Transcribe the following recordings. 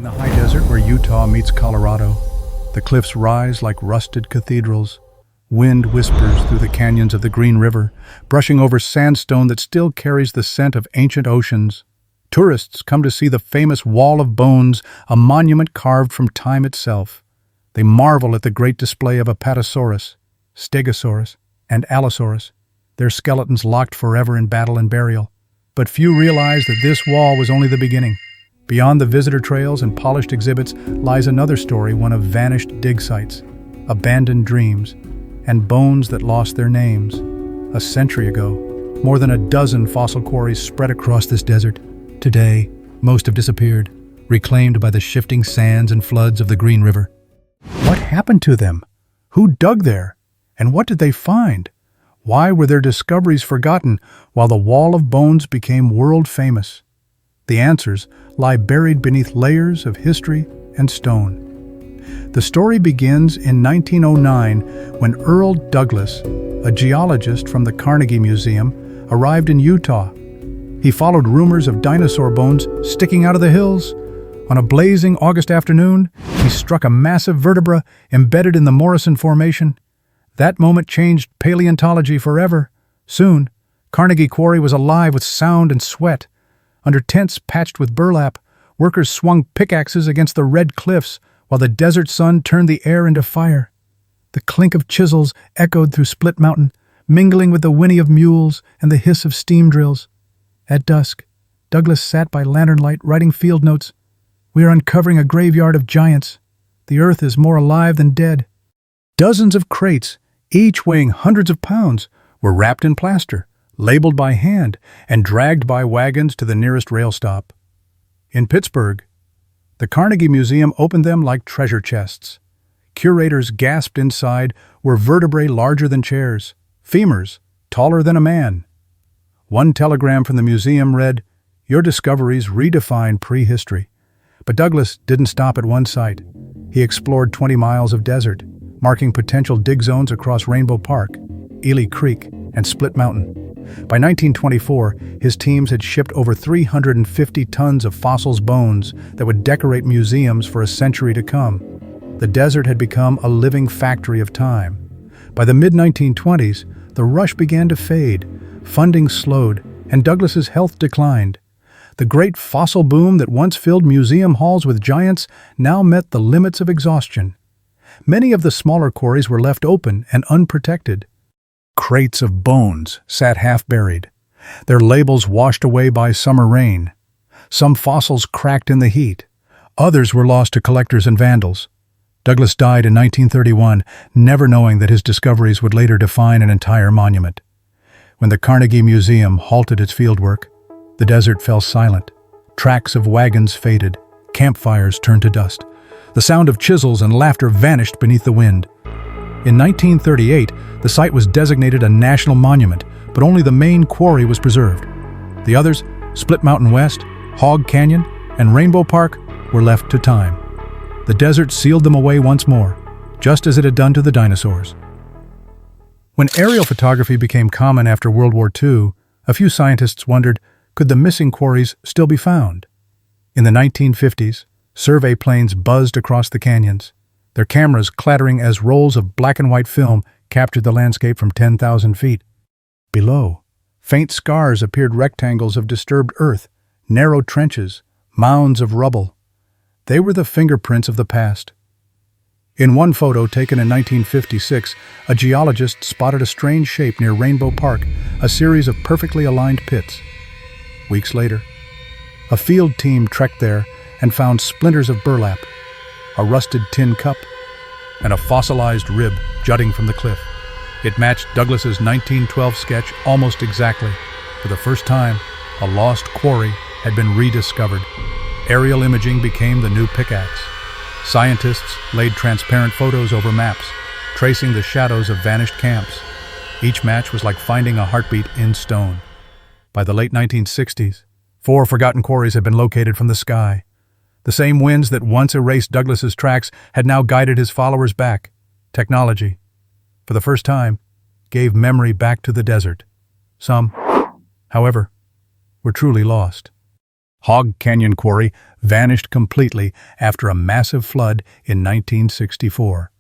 In the high desert where Utah meets Colorado, the cliffs rise like rusted cathedrals. Wind whispers through the canyons of the Green River, brushing over sandstone that still carries the scent of ancient oceans. Tourists come to see the famous Wall of Bones, a monument carved from time itself. They marvel at the great display of Apatosaurus, Stegosaurus, and Allosaurus, their skeletons locked forever in battle and burial. But few realize that this wall was only the beginning. Beyond the visitor trails and polished exhibits lies another story, one of vanished dig sites, abandoned dreams, and bones that lost their names. A century ago, more than a dozen fossil quarries spread across this desert. Today, most have disappeared, reclaimed by the shifting sands and floods of the Green River. What happened to them? Who dug there? And what did they find? Why were their discoveries forgotten while the Wall of Bones became world famous? The answers lie buried beneath layers of history and stone. The story begins in 1909 when Earl Douglas, a geologist from the Carnegie Museum, arrived in Utah. He followed rumors of dinosaur bones sticking out of the hills. On a blazing August afternoon, he struck a massive vertebra embedded in the Morrison Formation. That moment changed paleontology forever. Soon, Carnegie Quarry was alive with sound and sweat. Under tents patched with burlap, workers swung pickaxes against the red cliffs while the desert sun turned the air into fire. The clink of chisels echoed through Split Mountain, mingling with the whinny of mules and the hiss of steam drills. At dusk, Douglas sat by lantern light writing field notes. "We are uncovering a graveyard of giants. The earth is more alive than dead." Dozens of crates, each weighing hundreds of pounds, were wrapped in plaster, labeled by hand, and dragged by wagons to the nearest rail stop. In Pittsburgh, the Carnegie Museum opened them like treasure chests. Curators gasped inside were vertebrae larger than chairs, femurs taller than a man. One telegram from the museum read, "Your discoveries redefine prehistory." But Douglas didn't stop at one site. He explored 20 miles of desert, marking potential dig zones across Rainbow Park, Ely Creek, and Split Mountain. By 1924, his teams had shipped over 350 tons of fossils bones that would decorate museums for a century to come. The desert had become a living factory of time. By the mid-1920s, the rush began to fade, funding slowed, and Douglas's health declined. The great fossil boom that once filled museum halls with giants now met the limits of exhaustion. Many of the smaller quarries were left open and unprotected. Crates of bones sat half-buried, their labels washed away by summer rain. Some fossils cracked in the heat. Others were lost to collectors and vandals. Douglas died in 1931, never knowing that his discoveries would later define an entire monument. When the Carnegie Museum halted its fieldwork, the desert fell silent. Tracks of wagons faded. Campfires turned to dust. The sound of chisels and laughter vanished beneath the wind. In 1938, the site was designated a national monument, but only the main quarry was preserved. The others, Split Mountain West, Hog Canyon, and Rainbow Park, were left to time. The desert sealed them away once more, just as it had done to the dinosaurs. When aerial photography became common after World War II, a few scientists wondered, could the missing quarries still be found? In the 1950s, survey planes buzzed across the canyons, their cameras clattering as rolls of black and white film captured the landscape from 10,000 feet. Below, faint scars appeared, rectangles of disturbed earth, narrow trenches, mounds of rubble. They were the fingerprints of the past. In one photo taken in 1956, a geologist spotted a strange shape near Rainbow Park, a series of perfectly aligned pits. Weeks later, a field team trekked there and found splinters of burlap, a rusted tin cup, and a fossilized rib jutting from the cliff. It matched Douglas's 1912 sketch almost exactly. For the first time, a lost quarry had been rediscovered. Aerial imaging became the new pickaxe. Scientists laid transparent photos over maps, tracing the shadows of vanished camps. Each match was like finding a heartbeat in stone. By the late 1960s, 4 forgotten quarries had been located from the sky. The same winds that once erased Douglas's tracks had now guided his followers back. Technology, for the first time, gave memory back to the desert. Some, however, were truly lost. Hog Canyon Quarry vanished completely after a massive flood in 1964.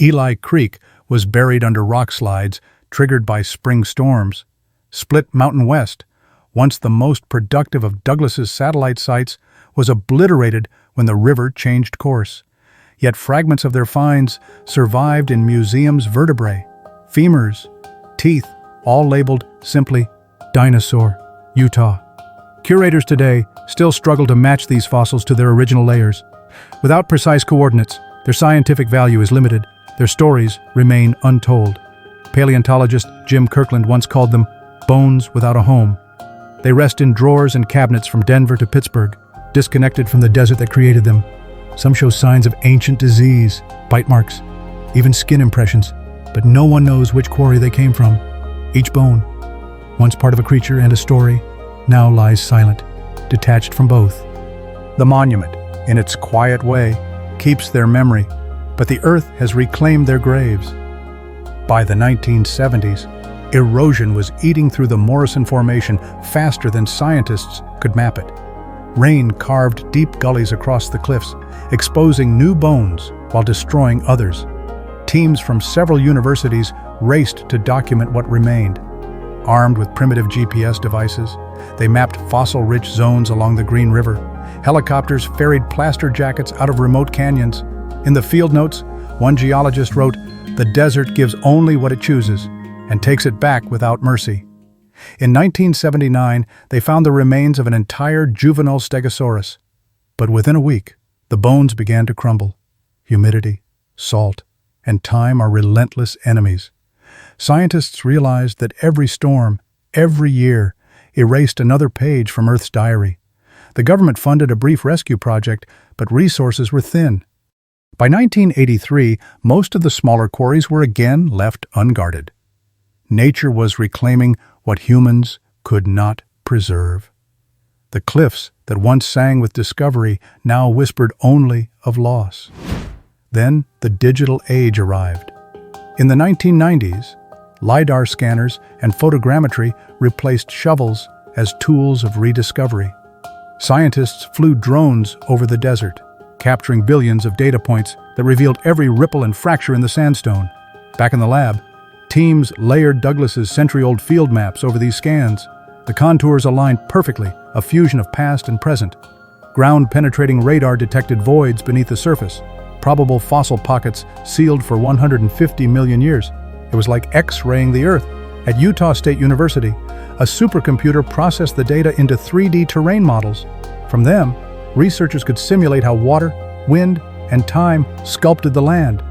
Eli Creek was buried under rock slides triggered by spring storms. Split Mountain West, once the most productive of Douglas's satellite sites, was obliterated when the river changed course. Yet fragments of their finds survived in museums' vertebrae, femurs, teeth, all labeled simply Dinosaur, Utah. Curators today still struggle to match these fossils to their original layers. Without precise coordinates, their scientific value is limited. Their stories remain untold. Paleontologist Jim Kirkland once called them bones without a home. They rest in drawers and cabinets from Denver to Pittsburgh, disconnected from the desert that created them. Some show signs of ancient disease, bite marks, even skin impressions, but no one knows which quarry they came from. Each bone, once part of a creature and a story, now lies silent, detached from both. The monument, in its quiet way, keeps their memory, but the earth has reclaimed their graves. By the 1970s, erosion was eating through the Morrison Formation faster than scientists could map it. Rain carved deep gullies across the cliffs, exposing new bones while destroying others. Teams from several universities raced to document what remained. Armed with primitive GPS devices, they mapped fossil-rich zones along the Green River. Helicopters ferried plaster jackets out of remote canyons. In the field notes, one geologist wrote, "The desert gives only what it chooses and takes it back without mercy." In 1979, they found the remains of an entire juvenile stegosaurus. But within a week, the bones began to crumble. Humidity, salt, and time are relentless enemies. Scientists realized that every storm, every year, erased another page from Earth's diary. The government funded a brief rescue project, but resources were thin. By 1983, most of the smaller quarries were again left unguarded. Nature was reclaiming what humans could not preserve. The cliffs that once sang with discovery now whispered only of loss. Then the digital age arrived. In the 1990s, LiDAR scanners and photogrammetry replaced shovels as tools of rediscovery. Scientists flew drones over the desert, capturing billions of data points that revealed every ripple and fracture in the sandstone. Back in the lab, teams layered Douglas's century-old field maps over these scans. The contours aligned perfectly, a fusion of past and present. Ground-penetrating radar detected voids beneath the surface, probable fossil pockets sealed for 150 million years. It was like X-raying the Earth. At Utah State University, a supercomputer processed the data into 3D terrain models. From them, researchers could simulate how water, wind, and time sculpted the land.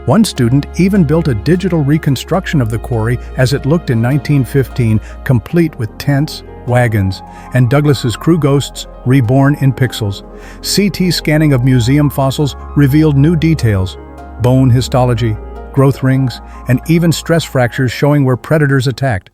One student even built a digital reconstruction of the quarry as it looked in 1915, complete with tents, wagons, and Douglas's crew ghosts reborn in pixels. CT scanning of museum fossils revealed new details: bone histology, growth rings, and even stress fractures showing where predators attacked.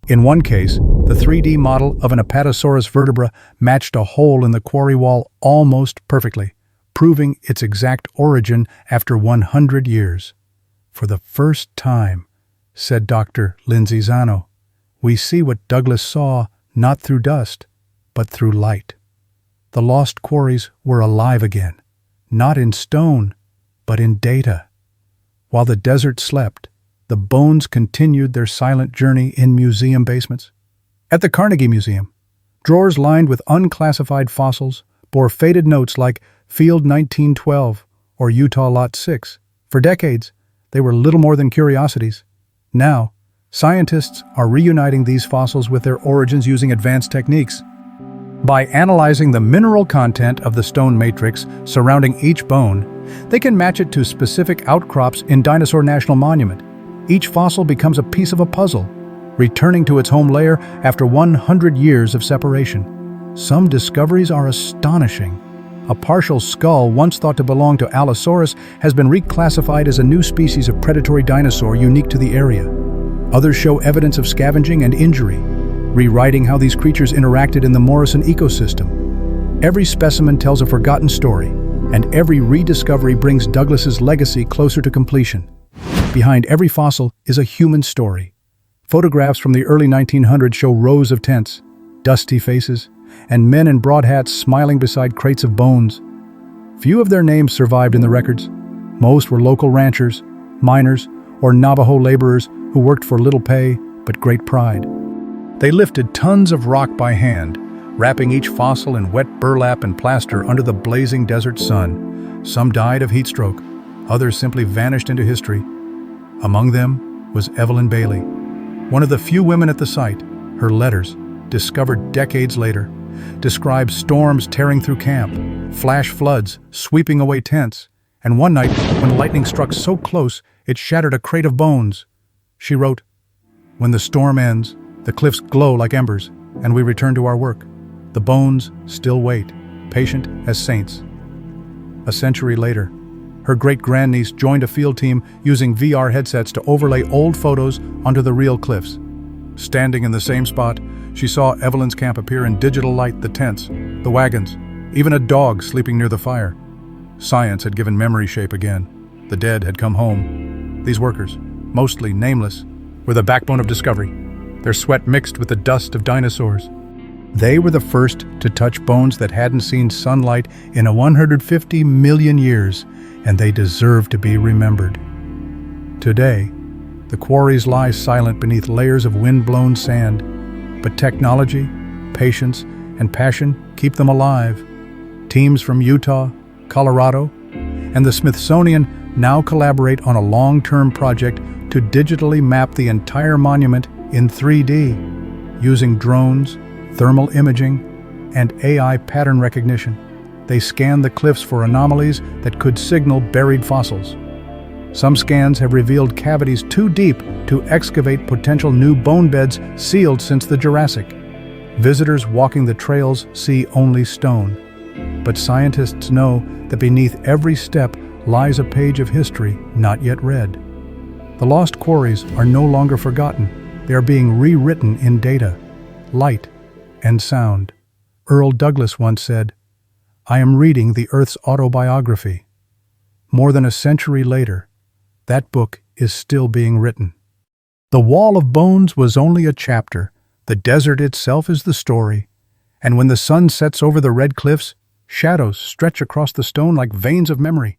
In one case, the 3D model of an Apatosaurus vertebra matched a hole in the quarry wall almost perfectly, proving its exact origin after 100 years. "For the first time," said Dr. Lindsay Zano, "we see what Douglas saw not through dust, but through light." The lost quarries were alive again, not in stone, but in data. While the desert slept, the bones continued their silent journey in museum basements. At the Carnegie Museum, drawers lined with unclassified fossils bore faded notes like Field 1912 or Utah Lot 6. For decades, they were little more than curiosities. Now, scientists are reuniting these fossils with their origins using advanced techniques. By analyzing the mineral content of the stone matrix surrounding each bone, they can match it to specific outcrops in Dinosaur National Monument. Each fossil becomes a piece of a puzzle, returning to its home layer after 100 years of separation. Some discoveries are astonishing. A partial skull once thought to belong to Allosaurus has been reclassified as a new species of predatory dinosaur unique to the area. Others show evidence of scavenging and injury, rewriting how these creatures interacted in the Morrison ecosystem. Every specimen tells a forgotten story, and every rediscovery brings Douglas's legacy closer to completion. Behind every fossil is a human story. Photographs from the early 1900s show rows of tents, dusty faces, and men in broad hats smiling beside crates of bones. Few of their names survived in the records. Most were local ranchers, miners, or Navajo laborers who worked for little pay but great pride. They lifted tons of rock by hand, wrapping each fossil in wet burlap and plaster under the blazing desert sun. Some died of heat stroke, others simply vanished into history. Among them was Evelyn Bailey, one of the few women at the site. Her letters, discovered decades later, describe storms tearing through camp, flash floods sweeping away tents, and one night when lightning struck so close it shattered a crate of bones. She wrote, "When the storm ends, the cliffs glow like embers, and we return to our work. The bones still wait, patient as saints." A century later, her great-grandniece joined a field team using VR headsets to overlay old photos onto the real cliffs. Standing in the same spot, she saw Evelyn's camp appear in digital light: the tents, the wagons, even a dog sleeping near the fire. Science had given memory shape again. The dead had come home. These workers, mostly nameless, were the backbone of discovery. Their sweat mixed with the dust of dinosaurs. They were the first to touch bones that hadn't seen sunlight in 150 million years, and they deserve to be remembered. Today, the quarries lie silent beneath layers of wind-blown sand, but technology, patience, and passion keep them alive. Teams from Utah, Colorado, and the Smithsonian now collaborate on a long-term project to digitally map the entire monument in 3D, using drones, thermal imaging, and AI pattern recognition. They scan the cliffs for anomalies that could signal buried fossils. Some scans have revealed cavities too deep to excavate potential new bone beds sealed since the Jurassic. Visitors walking the trails see only stone, but scientists know that beneath every step lies a page of history not yet read. The lost quarries are no longer forgotten. They are being rewritten in data, light, and sound. Earl Douglas once said, "I am reading the Earth's autobiography." More than a century later, that book is still being written. The Wall of Bones was only a chapter. The desert itself is the story. And when the sun sets over the red cliffs, shadows stretch across the stone like veins of memory.